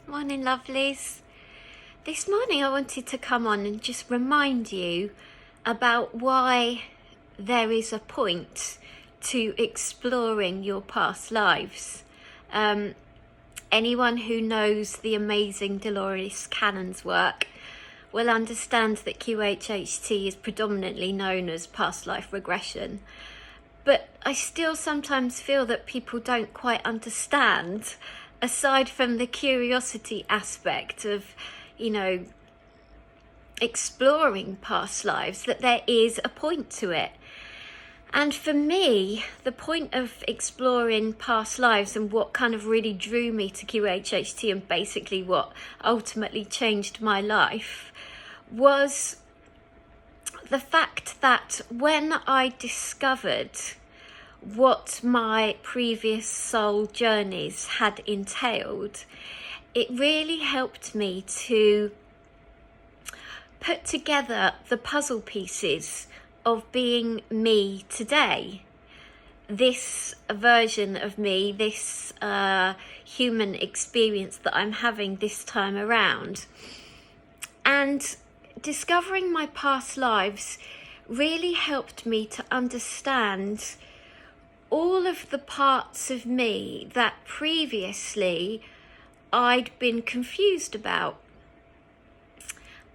Morning, lovelies. This morning I wanted to come on and just remind you about why there is a point to exploring your past lives. Anyone who knows the amazing Dolores Cannon's work will understand that QHHT is predominantly known as past life regression. But I still sometimes feel that people don't quite understand, aside from the curiosity aspect of, exploring past lives, that there is a point to it. And for me, the point of exploring past lives and what kind of really drew me to QHHT and basically what ultimately changed my life was the fact that when I discovered what my previous soul journeys had entailed, it really helped me to put together the puzzle pieces of being me today. This version of me, this human experience that I'm having this time around. And discovering my past lives really helped me to understand all of the parts of me that previously I'd been confused about.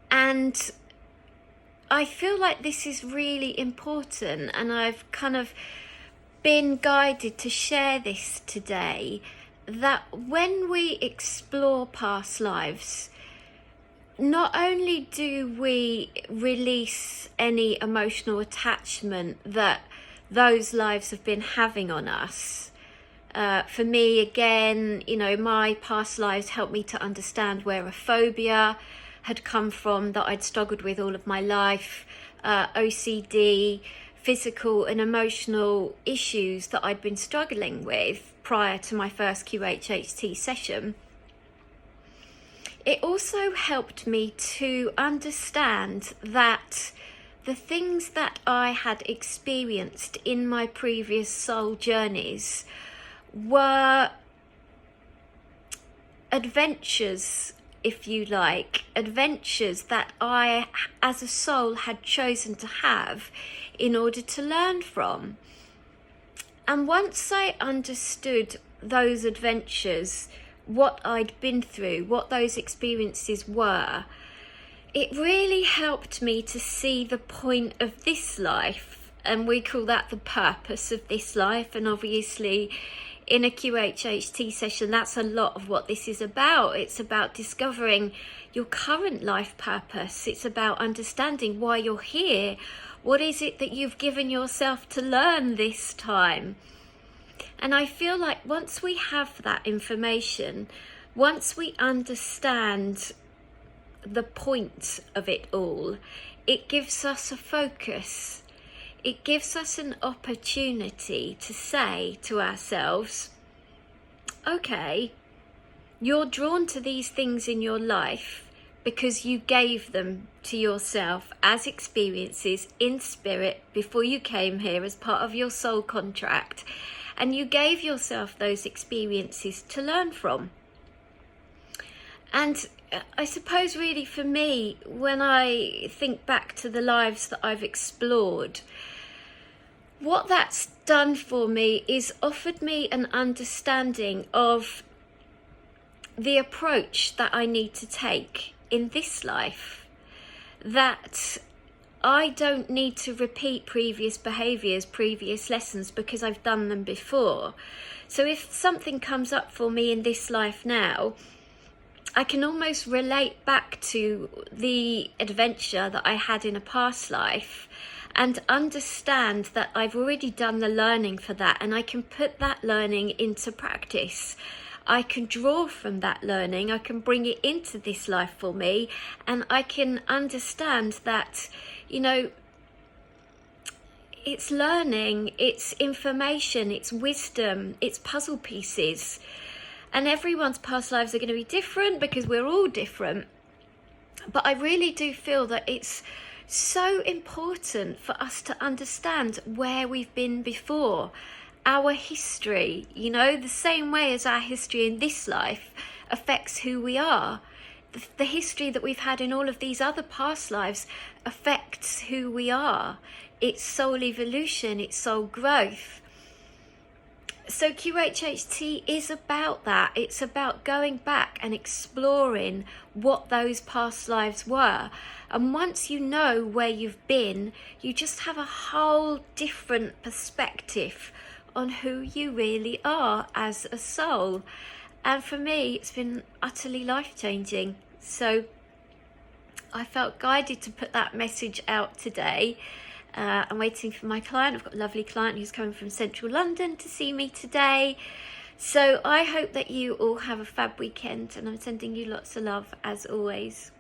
And I feel like this is really important, and I've kind of been guided to share this today, that when we explore past lives, not only do we release any emotional attachment that those lives have been having on us. For me, again, my past lives helped me to understand where a phobia had come from that I'd struggled with all of my life, OCD, physical and emotional issues that I'd been struggling with prior to my first QHHT session. It also helped me to understand that the things that I had experienced in my previous soul journeys were adventures, if you like, adventures that I, as a soul, had chosen to have in order to learn from. And once I understood those adventures, what I'd been through, what those experiences were, it really helped me to see the point of this life, and we call that the purpose of this life. And obviously in a QHHT session, that's a lot of what this is about. It's about discovering your current life purpose. It's about understanding why you're here. What is it that you've given yourself to learn this time? And I feel like once we have that information, once we understand the point of it all, it gives us a focus. It gives us an opportunity to say to ourselves, okay, you're drawn to these things in your life because you gave them to yourself as experiences in spirit before you came here as part of your soul contract, and you gave yourself those experiences to learn from. And I suppose really for me, when I think back to the lives that I've explored, what that's done for me is offered me an understanding of the approach that I need to take in this life. That I don't need to repeat previous behaviours, previous lessons, because I've done them before. So if something comes up for me in this life now, I can almost relate back to the adventure that I had in a past life and understand that I've already done the learning for that, and I can put that learning into practice. I can draw from that learning, I can bring it into this life for me, and I can understand that, it's learning, it's information, it's wisdom, it's puzzle pieces. And everyone's past lives are going to be different because we're all different. But I really do feel that it's so important for us to understand where we've been before, our history, the same way as our history in this life affects who we are. The history that we've had in all of these other past lives affects who we are. It's soul evolution, it's soul growth. So QHHT is about that. It's about going back and exploring what those past lives were. And once you know where you've been, you just have a whole different perspective on who you really are as a soul. And for me, it's been utterly life-changing. So I felt guided to put that message out today. I'm waiting for my client. I've got a lovely client who's coming from central London to see me today. So I hope that you all have a fab weekend, and I'm sending you lots of love as always.